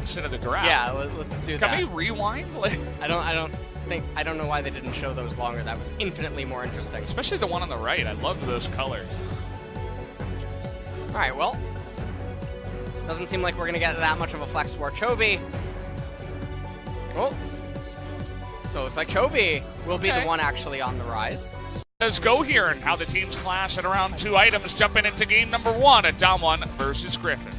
months into the draft. Yeah, let's do that. Can we rewind? I don't know why they didn't show those longer. That was infinitely more interesting. Especially the one on the right. I love those colors. All right, well, doesn't seem like we're going to get that much of a flex for Chovy. Oh, so it looks like Chovy will be the one actually on the rise. Let's go here and how the teams clash at around 2 items, jumping into game number 1 at DAMWON versus Griffin.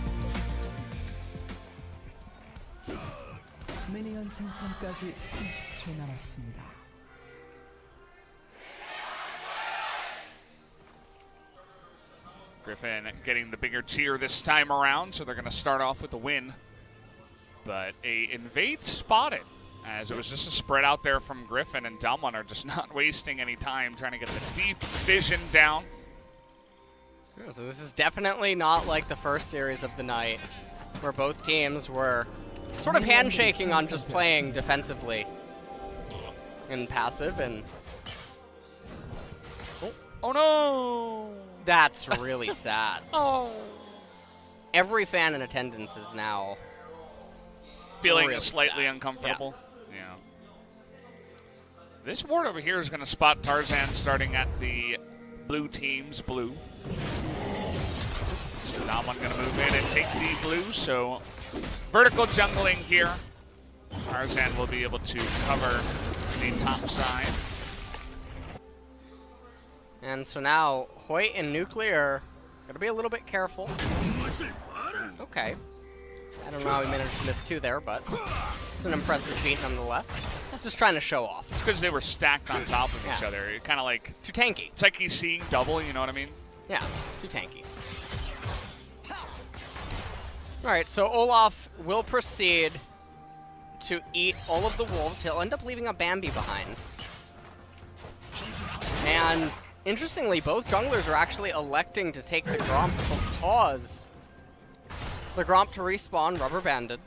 미니언 생성까지 30초 남았습니다. Griffin getting the bigger tier this time around, so they're going to start off with a win. But a invade spotted, as it was just a spread out there from Griffin, and DWG are just not wasting any time trying to get the deep vision down. Yeah, so this is definitely not like the first series of the night, where both teams were sort of handshaking on just playing defensively and passive, and oh no! That's really sad. Oh. Every fan in attendance is now feeling really slightly sad. uncomfortable. Yeah. This ward over here is going to spot Tarzan starting at the blue team's blue. So DWG going to move in and take the blue. So vertical jungling here. Tarzan will be able to cover the top side. And so now Hoyt and Nuclear gotta be a little bit careful. Okay. I don't know how he managed to miss 2 there, but it's an impressive feat nonetheless. Just trying to show off. It's because they were stacked on top of each other. Kind of like too tanky. It's like he's seeing double, you know what I mean? Yeah, too tanky. Alright, so Olaf will proceed to eat all of the wolves. He'll end up leaving a Bambi behind. And interestingly, both junglers are actually electing to take the Gromp because the Gromp to respawn rubber banded,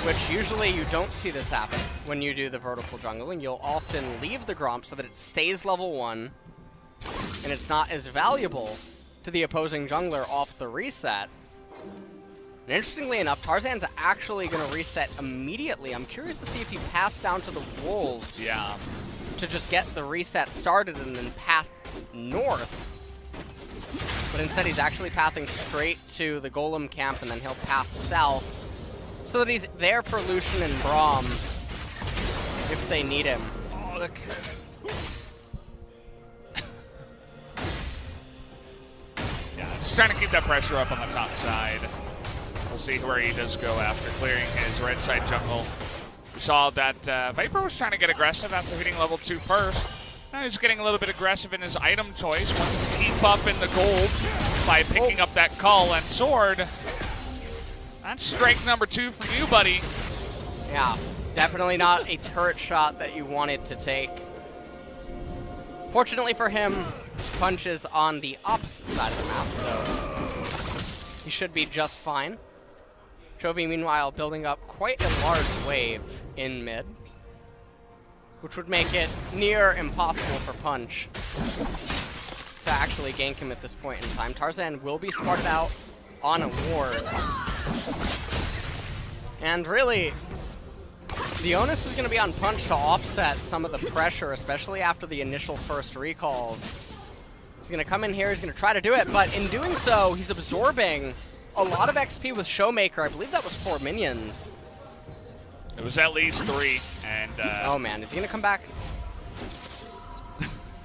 which usually you don't see this happen when you do the vertical jungling. You'll often leave the Gromp so that it stays level 1 and it's not as valuable to the opposing jungler off the reset. And interestingly enough, Tarzan's actually going to reset immediately. I'm curious to see if he paths down to the wolves. Yeah. To just get the reset started and then path north. But instead he's actually pathing straight to the Golem camp, and then he'll path south so that he's there for Lucian and Braum if they need him. Oh, the yeah, just trying to keep that pressure up on the top side. We'll see where he does go after clearing his red side jungle. We saw that Viper was trying to get aggressive after hitting level 2 first. Now he's getting a little bit aggressive in his item choice. Wants to keep up in the gold by picking up that Cull and Sword. That's strike number 2 from you, buddy. Yeah, definitely not a turret shot that you wanted to take. Fortunately for him, Punch is on the opposite side of the map, so he should be just fine. Chovy, meanwhile, building up quite a large wave in mid, which would make it near impossible for Punch to actually gank him at this point in time. Tarzan will be smarted out on a ward. And really, the onus is going to be on Punch to offset some of the pressure, especially after the initial first recalls. He's going to come in here, he's going to try to do it, but in doing so, he's absorbing a lot of XP with Showmaker. I believe that was 4 minions. It was at least 3, and oh man, is he gonna come back?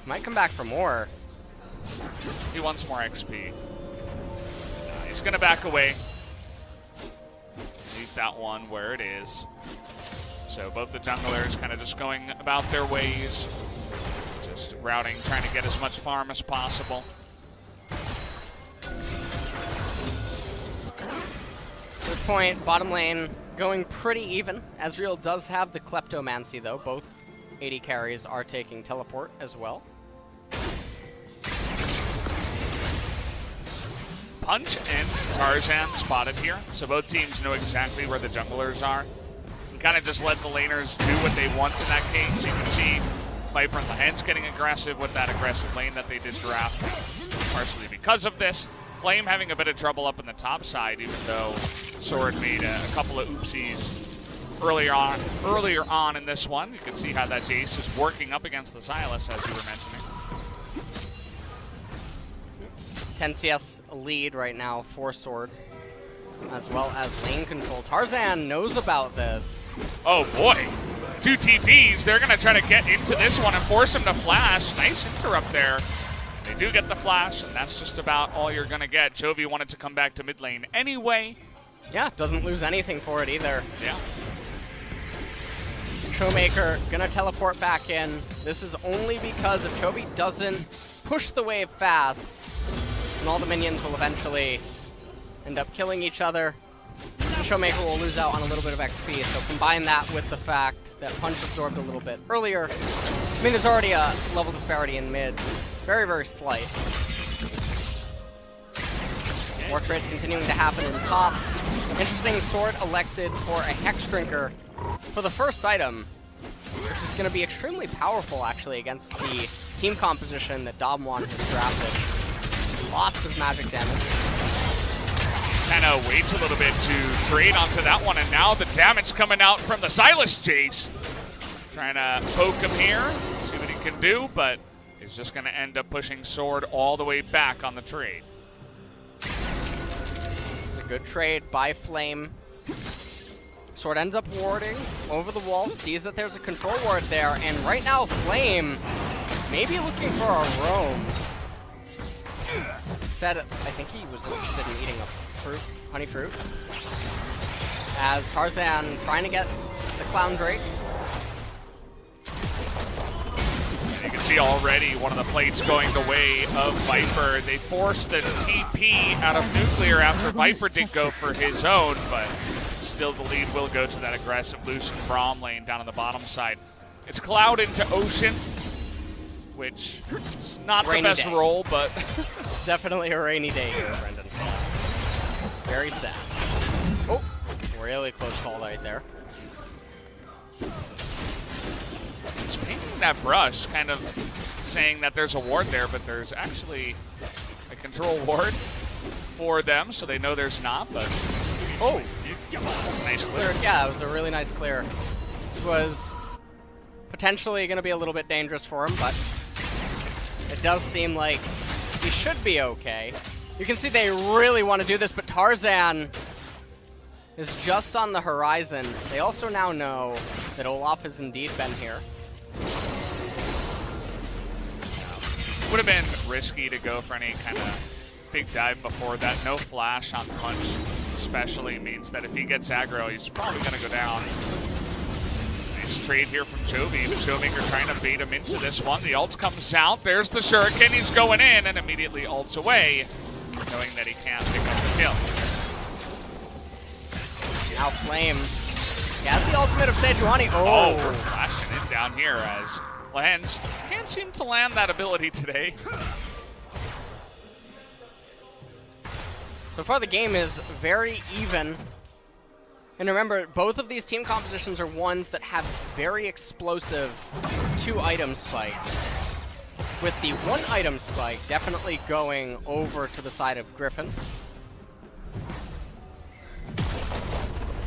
Might come back for more. He wants more XP. He's gonna back away. Leave that one where it is. So both the junglers kind of just going about their ways, just routing, trying to get as much farm as possible. At this point, bottom lane going pretty even. Ezreal does have the Kleptomancy though. Both AD carries are taking teleport as well. Punch and Tarzan spotted here, so both teams know exactly where the junglers are. And kind of just let the laners do what they want in that case. You can see Viper and the Hens getting aggressive with that aggressive lane that they did draft, partially because of this. Flame having a bit of trouble up in the top side, even though Sword made a couple of oopsies earlier on in this one. You can see how that Jace is working up against the Sylas, as you were mentioning. 10 CS lead right now for Sword, as well as lane control. Tarzan knows about this. Oh boy, 2 TPs. They're going to try to get into this one and force him to flash. Nice interrupt there. They do get the flash, and that's just about all you're going to get. Chovy wanted to come back to mid lane anyway. Yeah, doesn't lose anything for it either. Yeah. Showmaker gonna teleport back in. This is only because if Chovy doesn't push the wave fast, and all the minions will eventually end up killing each other, Showmaker will lose out on a little bit of XP. So combine that with the fact that Punch absorbed a little bit earlier. I mean, there's already a level disparity in mid. Very, very slight. More trades continuing to happen in top. Interesting, Sword elected for a Hex Drinker for the first item, which is going to be extremely powerful, actually, against the team composition that DAMWON has drafted. Lots of magic damage. Kind of waits a little bit to trade onto that one, and now the damage coming out from the Sylas Jace. Trying to poke him here, see what he can do, but he's just going to end up pushing Sword all the way back on the trade. A good trade by Flame. Sword ends up warding over the wall, sees that there's a control ward there, and right now Flame maybe looking for a roam. Instead, I think he was interested in eating a fruit, honey fruit. As Tarzan trying to get the Clown Drake. And you can see already one of the plates going the way of Viper. They forced the TP out of Nuclear after Viper did go for his own, but still the lead will go to that aggressive Lucian Braum lane down on the bottom side. It's Cloud into Ocean, which is not Rainy the best day. role, but It's definitely a rainy day here, Brendan. Very sad. Oh, really close call right there. it's painting that brush, kind of saying that there's a ward there, but there's actually a control ward for them, so they know there's not, but Oh, that's a nice clear. yeah, it was a really nice clear. This was potentially going to be a little bit dangerous for him, but it does seem like he should be okay. You can see they really want to do this, but Tarzan is just on the horizon. They also now know that Olaf has indeed been here. Would have been risky to go for any kind of big dive before that. No flash on Punch especially means that if he gets aggro, he's probably going to go down. Nice trade here from Chovy. The Showmaker trying to bait him into this one. The ult comes out. There's the Shuriken. He's going in and immediately ults away, knowing that he can't pick up the kill. Now Flame. He has the ultimate of Sejuani. Oh, we're flashing in down here as Lens can't seem to land that ability today. So far the game is very even. And remember, both of these team compositions are ones that have very explosive 2-item spikes. With the 1-item spike definitely going over to the side of Griffin.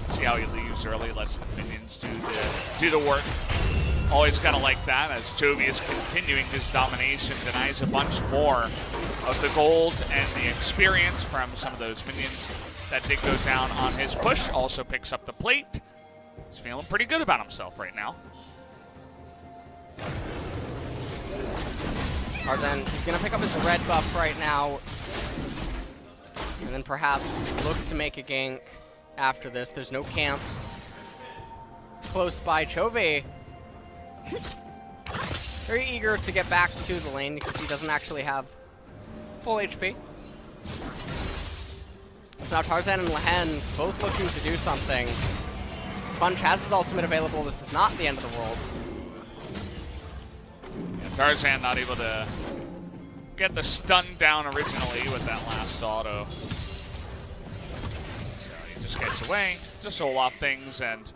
See how he leaves early, lets the minions do the work. Always kind of like that as Chovy is continuing his domination, denies a bunch more of the gold and the experience from some of those minions that did go down on his push. Also picks up the plate. He's feeling pretty good about himself right now. Tarzan, he's going to pick up his red buff right now. And then perhaps look to make a gank after this. There's no camps close by. Chovy very eager to get back to the lane because he doesn't actually have full HP. So now Tarzan and Lehens both looking to do something. Punch has his ultimate available. This is not the end of the world. Yeah, Tarzan not able to get the stun down originally with that last auto. So he just gets away, just hold off things, and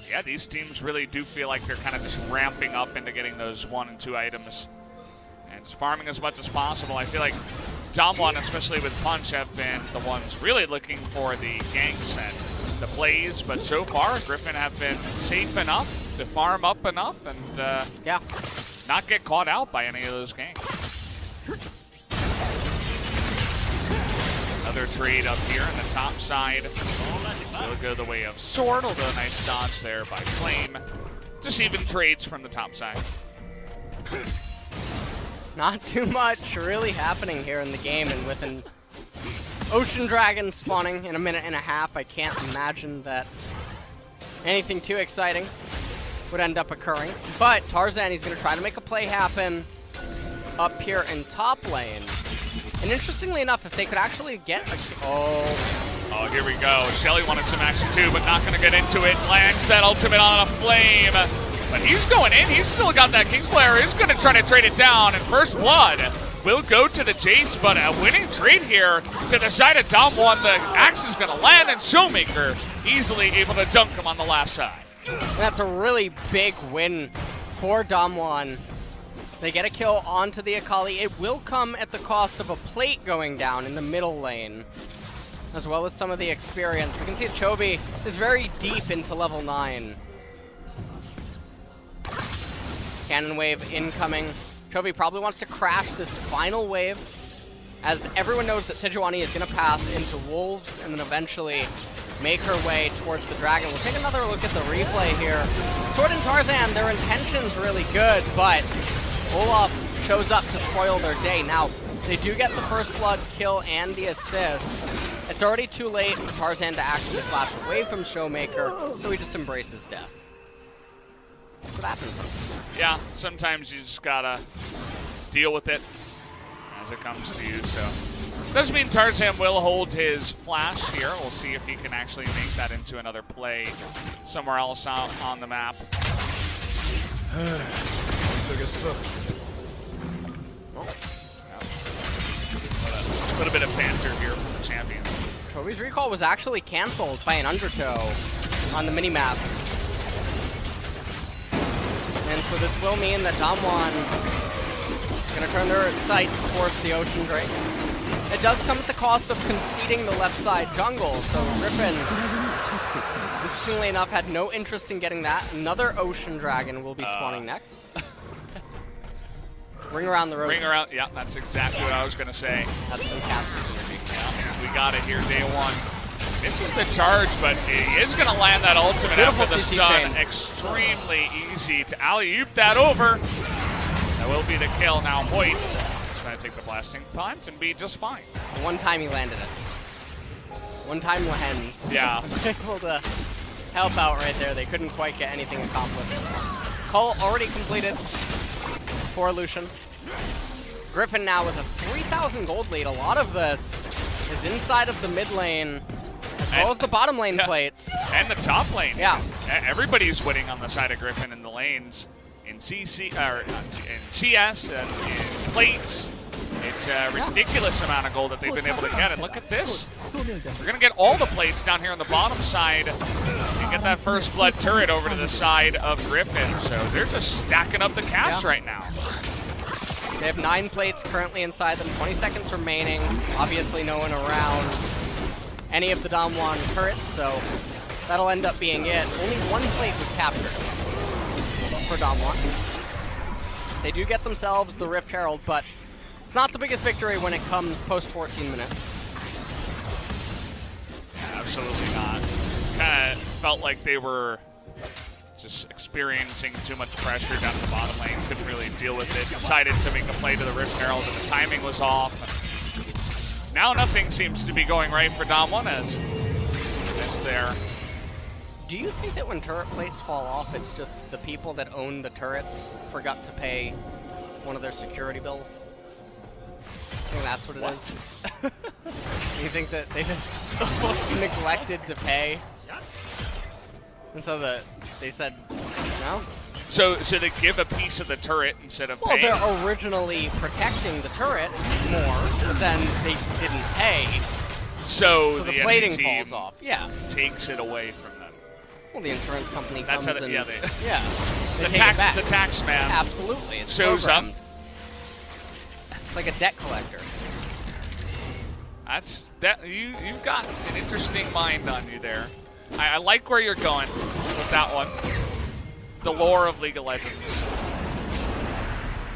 yeah, these teams really do feel like they're kind of just ramping up into getting those 1 and 2 items and just farming as much as possible. I feel like DAMWON, especially with Punch, have been the ones really looking for the ganks and the plays, but so far Griffin have been safe enough to farm up enough and Yeah. not get caught out by any of those ganks. Another trade up here on the top side. Will go the way of Sword, although nice dodge there by Flame. Just even trades from the top side. Not too much really happening here in the game, and with an Ocean Dragon spawning in a minute and a half, I can't imagine that anything too exciting would end up occurring. But Tarzan, he's going to try to make a play happen up here in top lane. And interestingly enough, if they could actually get a... Oh, here we go. Shelly wanted some action too, but not going to get into it. Lands that ultimate on a Flame. But he's going in. He's still got that Kingslayer. He's going to try to trade it down. And First Blood will go to the Jace, but a winning trade here to the side of DAMWON. The axe is going to land, and Showmaker easily able to dunk him on the last side. And that's a really big win for DAMWON. They get a kill onto the Akali. It will come at the cost of a plate going down in the middle lane, as well as some of the experience. We can see that Chovy is very deep into level 9. Cannon wave incoming. Chovy probably wants to crash this final wave, as everyone knows that Sejuani is going to pass into Wolves and then eventually make her way towards the Dragon. We'll take another look at the replay here. Sword and Tarzan, their intention's really good, but Olaf shows up to spoil their day. Now, they do get the First Blood kill and the assist. It's already too late for Tarzan to actually flash away from Showmaker, so he just embraces death. That's what happens. Yeah, sometimes you just gotta deal with it as it comes to you. So doesn't mean Tarzan will hold his flash here. We'll see if he can actually make that into another play somewhere else out on the map. A little bit of banter here from the champions. Chovy's recall was actually canceled by an Undertow on the minimap. And so this will mean that DAMWON is going to turn their sights towards the Ocean Dragon. It does come at the cost of conceding the left side jungle, so Griffin, interestingly enough, had no interest in getting that. Another Ocean Dragon will be spawning next. Ring around the rosy. Ring around, yeah, that's exactly what I was going to say. That's fantastic synergy. Yeah, we got it here day one. This is the charge, but he is going to land that ultimate Beautiful after the CC stun. chain. Extremely easy to alley-oop that over. That will be the kill now. Hoyt is going to take the blasting punt and be just fine. The one time he landed it. One time Lehens. Yeah. Able to help out right there. They couldn't quite get anything accomplished. Cull already completed for Lucian. Griffin now with a 3,000 gold lead. A lot of this is inside of the mid lane, as well as the bottom lane plates. And the top lane. Yeah. Everybody's winning on the side of Griffin in the lanes. In CC, or in CS, and in plates. It's a ridiculous amount of gold that they've been able to get. And look at this. We're going to get all the plates down here on the bottom side and get that First Blood turret over to the side of Griffin. So they're just stacking up the cash right now. They have 9 plates currently inside them, 20 seconds remaining. Obviously no one around any of the DAMWON turrets, so that'll end up being it. Only 1 plate was captured for DAMWON. They do get themselves the Rift Herald, but it's not the biggest victory when it comes post 14 minutes. Absolutely not. Kind of felt like they were just experiencing too much pressure down the bottom lane. Couldn't really deal with it. Decided to make a play to the Rift Herald, and the timing was off. Now nothing seems to be going right for DAMWON as missed there. Do you think that when turret plates fall off, it's just the people that own the turrets forgot to pay one of their security bills? I think that's what it is. You think that they just neglected to pay? And so they said, no? So they give a piece of the turret instead of Well, paying? they're originally protecting the turret more, but then they didn't pay. So the the plating enemy team falls off. Yeah. takes it away from them. Well, the insurance company That's comes how and they they take it tax back. the tax man Absolutely. It's shows programmed. up. It's like a debt collector. You've got an interesting mind on you there. I like where you're going with that one. The lore of League of Legends.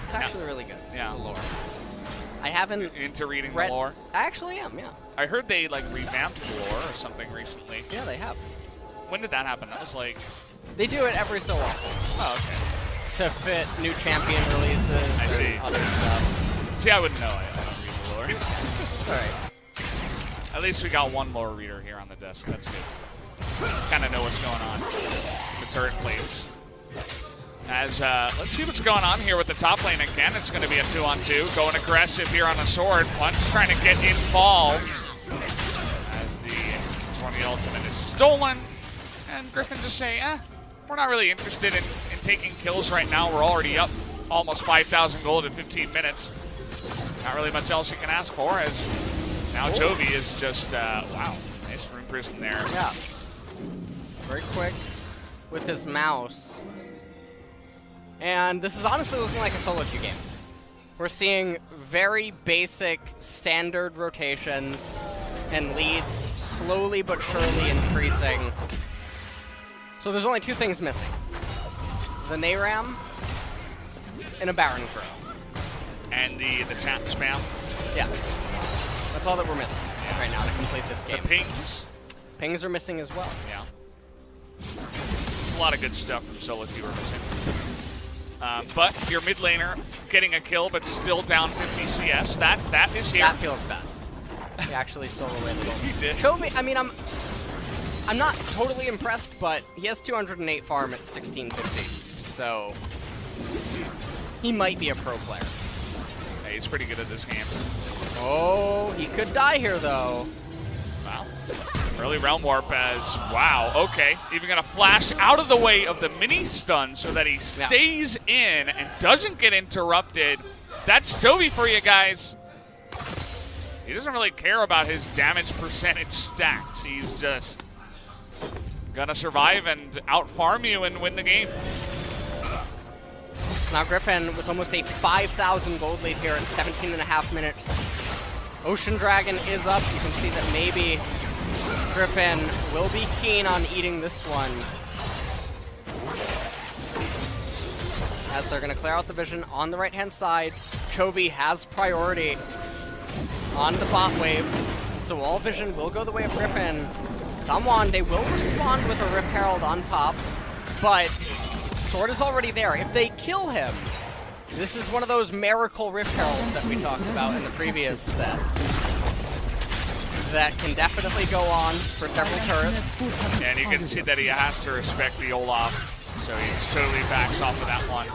It's actually really good. Yeah. The lore. I haven't into reading read, the lore. I actually am, yeah. I heard they like revamped the lore or something recently. Yeah, they have. When did that happen? That was like... They do it every so often. Oh, okay. To fit new champion releases I see. and other stuff. See, I wouldn't know. I don't read the lore. It's alright. At least we got one lore reader here on the desk. That's good. Kind of know what's going on. The turret plates. As let's see what's going on here with the top lane again. It's going to be a 2-on-2. Going aggressive here on the sword. Punch trying to get involved. As the 20 ultimate is stolen. And Griffin just saying, we're not really interested in taking kills right now. We're already up almost 5,000 gold in 15 minutes. Not really much else you can ask for, as now Chovy is just, wow, nice rune prison there. Yeah. Very quick with his mouse. And this is honestly looking like a solo queue game. We're seeing very basic standard rotations and leads slowly but surely increasing. So there's only two things missing. The Nayram and a Baron Crow. And the chat spam. Yeah. That's all that we're missing right now to complete this game. The pings. Pings are missing as well. Yeah. There's a lot of good stuff from solo queue we're missing. But your mid laner getting a kill, but still down 50 CS. That is here. That feels bad. He actually stole away the goal. He did. Chovy, I mean, I'm not totally impressed, but he has 208 farm at 1650, so he might be a pro player. Hey, he's pretty good at this game. Oh, he could die here though. Wow. Early realm warp as, wow, okay. Even gonna flash out of the way of the mini stun so that he stays in and doesn't get interrupted. That's Chovy for you guys. He doesn't really care about his damage percentage stats. He's just gonna survive and out-farm you and win the game. Now Griffin with almost a 5,000 gold lead here in 17.5 minutes. Ocean Dragon is up. You can see that maybe Griffin will be keen on eating this one. As they're gonna clear out the vision on the right-hand side. Chovy has priority on the bot wave, so all vision will go the way of Griffin. DAMWON, they will respond with a Rift Herald on top, but sword is already there. If they kill him, this is one of those miracle Rift Heralds that we talked about in the previous set. That can definitely go on for several turrets. And you can see that he has to respect the Olaf, so he totally backs off of that one.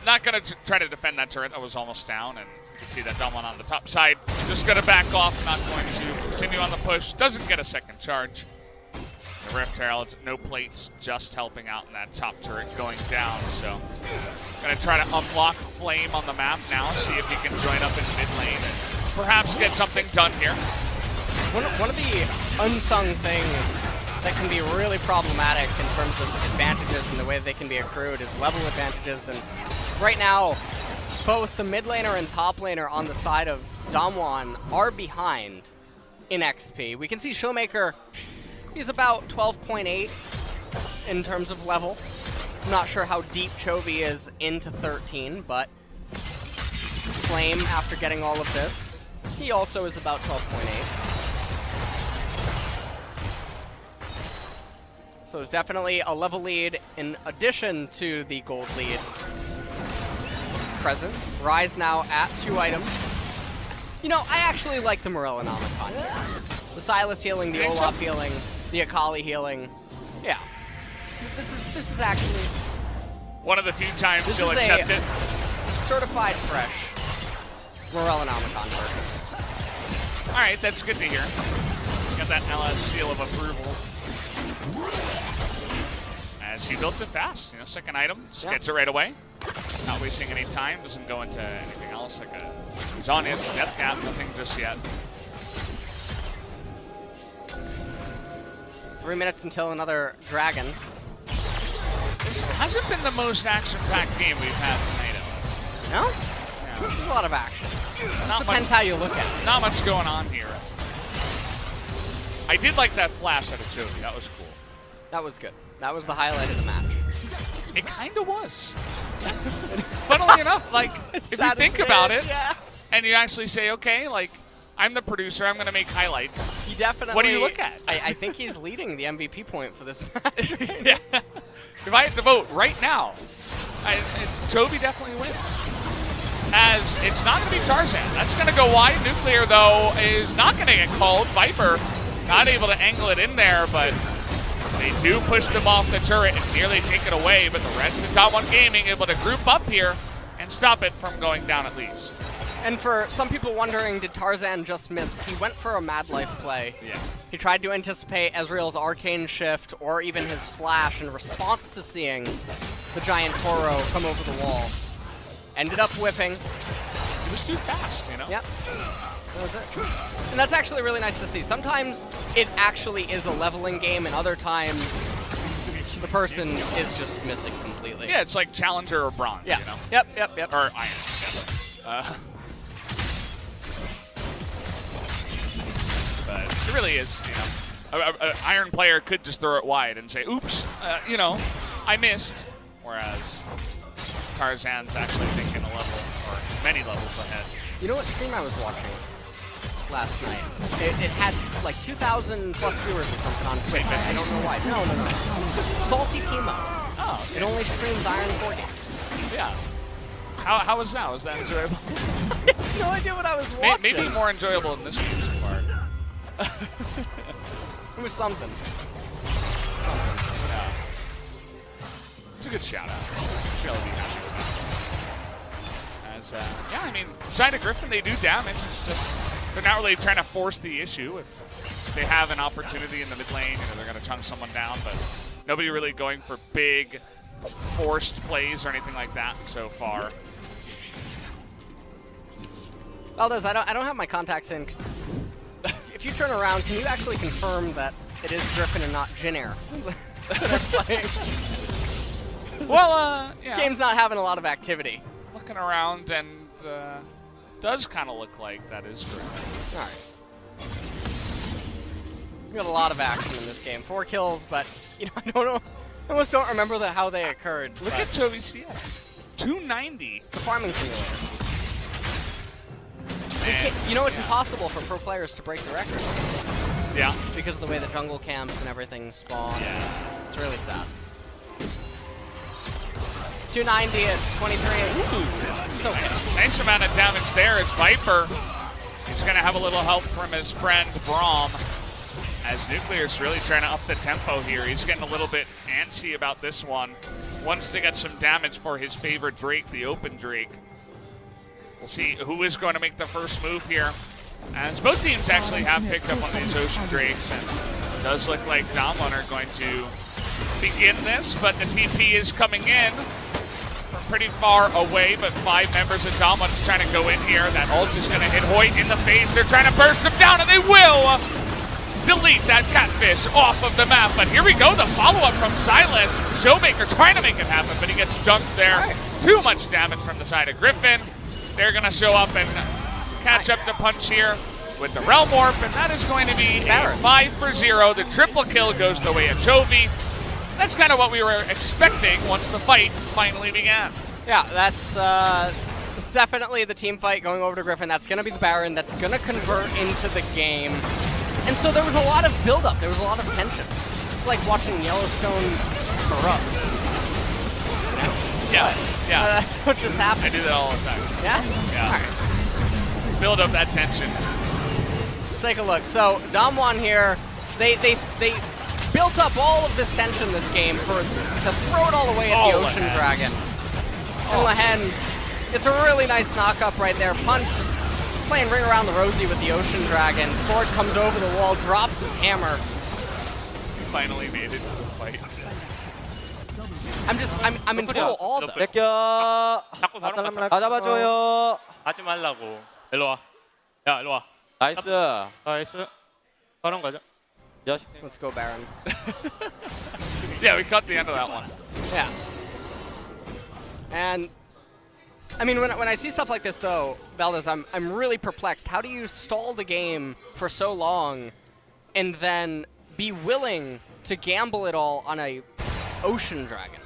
Not going to try to defend that turret that was almost down, and you can see that DWG on the top side. Just going to back off, not going to continue on the push. Doesn't get a second charge. The Rift Herald, no plates, just helping out in that top turret going down. So going to try to unlock Flame on the map now, see if he can join up in mid lane and perhaps get something done here. One of the unsung things that can be really problematic in terms of advantages and the way they can be accrued is level advantages. And right now, both the mid laner and top laner on the side of DAMWON are behind in XP. We can see Showmaker, he's about 12.8 in terms of level. I'm not sure how deep Chovy is into 13, but Flame, after getting all of this, he also is about 12.8. So it's definitely a level lead in addition to the gold lead present. Rise now at 2 items. You know, I actually like the Morel and Omicron here. The Silas healing, the Olaf healing, the Akali healing. Yeah. This is actually one of the few times he'll accept it. Certified fresh Morel and Omicron version. All right, that's good to hear. Got that LS seal of approval. As he built it fast, you know, second item, just gets it right away. Not wasting any time, doesn't go into anything else like he's on his death cap, nothing just yet. 3 minutes until another dragon. This hasn't been the most action-packed game we've had tonight, Ellis. No? Yeah. There's a lot of action. Depends how you look at it. Not much going on here. I did like that flash out of Chovy. That was cool. That was good. That was the highlight of the match. It kind of was. Funnily enough, like, if you think about it, and you actually say, okay, like, I'm the producer, I'm going to make highlights. He definitely. What do you look at? I think he's leading the MVP point for this match. Yeah. If I had to vote right now, Chovy definitely wins. As it's not going to be Tarzan. That's going to go wide. Nuclear, though, is not going to get called. Viper not able to angle it in there, but they do push them off the turret and nearly take it away. But the rest of DAMWON Gaming able to group up here and stop it from going down at least. And for some people wondering, did Tarzan just miss? He went for a Mad Life play. Yeah. He tried to anticipate Ezreal's Arcane Shift or even his Flash in response to seeing the giant Toro come over the wall. Ended up whipping. He was too fast, you know? Yep. That was it. And that's actually really nice to see. Sometimes it actually is a leveling game, and other times the person is just missing completely. Yeah, it's like Challenger or Bronze, Yeah. you know? Yep. Or Iron, yes. But it really is, you know, an Iron player could just throw it wide and say, oops, you know, I missed. Whereas Tarzan's actually thinking a level, or many levels ahead. You know what stream I was watching last night? It had like 2,000 plus viewers or something on Twitch. I don't know why. No. Salty Timo. Oh, okay. It only streams Iron 4 games. Yeah. How was that? Was that enjoyable? I have no idea what I was watching. Maybe more enjoyable than this game so far. It was something. Yeah. It's a good shout out. Really be happy with that. As, yeah, I mean, side of Griffin, they do damage. It's just they're not really trying to force the issue. If they have an opportunity in the mid lane, you know, they're going to chunk someone down, but nobody really going for big forced plays or anything like that so far. Valdez, I don't have my contacts in. If you turn around, can you actually confirm that it is Griffin and not Jin Air that are playing? Well, yeah. This game's not having a lot of activity. Looking around and does kind of look like that is Griffin. All right. We got a lot of action in this game. 4 kills, but you know, I don't know. I almost don't remember how they occurred. Look at Chovy CS. 290. The farming simulator. And, you know, it's impossible for pro players to break the record. Yeah. Because of the way the jungle camps and everything spawn. Yeah. It's really sad. 290 at 23. Ooh. So Nice amount of damage there as Viper. He's going to have a little help from his friend Braum. As Nuclear's really trying to up the tempo here. He's getting a little bit antsy about this one. Wants to get some damage for his favorite Drake, the open Drake. We'll see who is going to make the first move here. As both teams actually have picked up on these Ocean Drakes, and it does look like DAMWON are going to begin this, but the TP is coming in from pretty far away, but 5 members of DAMWON is trying to go in here. That ult is going to hit Hoyt in the face. They're trying to burst him down, and they will delete that catfish off of the map. But here we go, the follow-up from Silas. Showmaker trying to make it happen, but he gets dunked there. Too much damage from the side of Griffin. They're going to show up and catch up to Punch here with the Realm Warp, and that is going to be a 5-for-0. The triple kill goes the way of Chovy. That's kind of what we were expecting once the fight finally began. yeah, that's definitely the team fight going over to Griffin. That's going to be the Baron. That's going to convert into the game. And so there was a lot of build-up. There was a lot of tension. It's like watching Yellowstone erupt. Yeah, yeah. That's what just happened. I do that all the time. Yeah? Yeah. All right. Build up that tension. Let's take a look. So DAMWON here, they built up all of this tension this game to throw it all away at the Ocean Dragon. And Lehens, it's a really nice knock-up right there. Punch just playing ring around the rosy with the Ocean Dragon. Sword comes over the wall, drops his hammer. We finally made it to the fight. I'm in total awe though. 뺏겨. 자꾸 바로 가자. 다 잡아줘요. 가지 말라고. 일로 와. 야, 일로 와. 나이스. 나이스. 바로 가자. 자식. Let's go Baron. Yeah, we cut the end of that one. Yeah. And I mean, when I see stuff like this, though, Valdez, I'm really perplexed. How do you stall the game for so long and then be willing to gamble it all on a ocean dragon?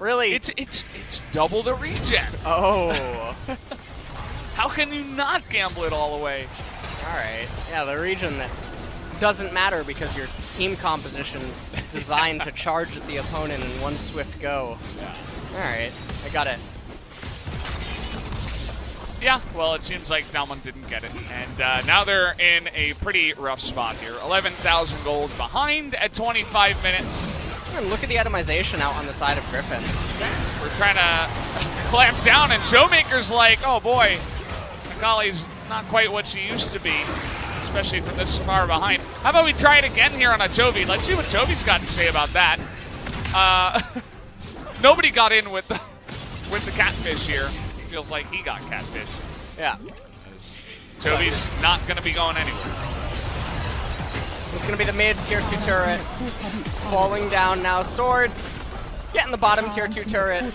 Really? It's double the regen. Oh. How can you not gamble it all away? All right. Yeah, the region that doesn't matter because your team composition is designed to charge at the opponent in one swift go. Yeah. All right, I got it. Yeah, well, it seems like DWG didn't get it. And now they're in a pretty rough spot here. 11,000 gold behind at 25 minutes. And look at the atomization out on the side of Griffin. We're trying to clamp down, and Showmaker's like, oh boy, Akali's not quite what she used to be, especially from this far behind. How about we try it again here on a Jovi? Let's see what Jovi's got to say about that. Nobody got in with the catfish here. He feels like he got catfished. Yeah. Jovi's not going to be going anywhere. It's going to be the mid tier 2 turret. Falling down now. Sword. Getting the bottom tier 2 turret.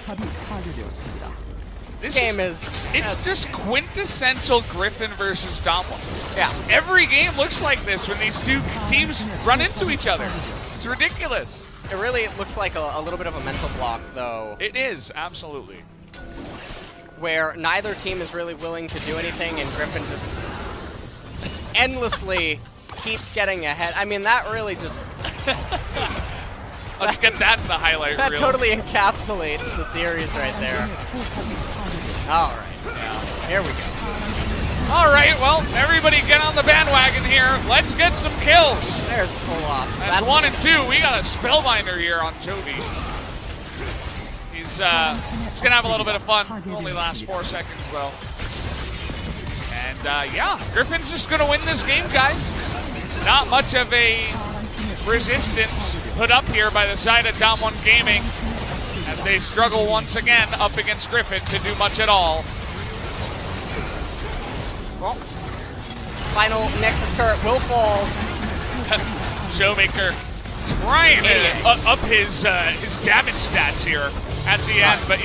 This game It's just quintessential Griffin versus DWG. Yeah. Every game looks like this when these two teams run into each other. It's ridiculous. It really looks like a little bit of a mental block, though. It is, absolutely. Where neither team is really willing to do anything, and Griffin just endlessly keeps getting ahead. I mean, that really just... Let's get that in the highlight that reel. totally encapsulates the series right there. All right. Yeah. Here we go. All right, well, everybody get on the bandwagon here. Let's get some kills. There's the pull off. That's 1 and 2. We got a Spellbinder here on Jovi. He's going to have a little bit of fun. Only lasts 4 seconds, though. And, yeah, Griffin's just going to win this game, guys. Not much of a resistance put up here by the side of DAMWON Gaming as they struggle once again up against Griffin to do much at all. Well, final Nexus turret will fall. Showmaker trying to up his damage stats here at the end, but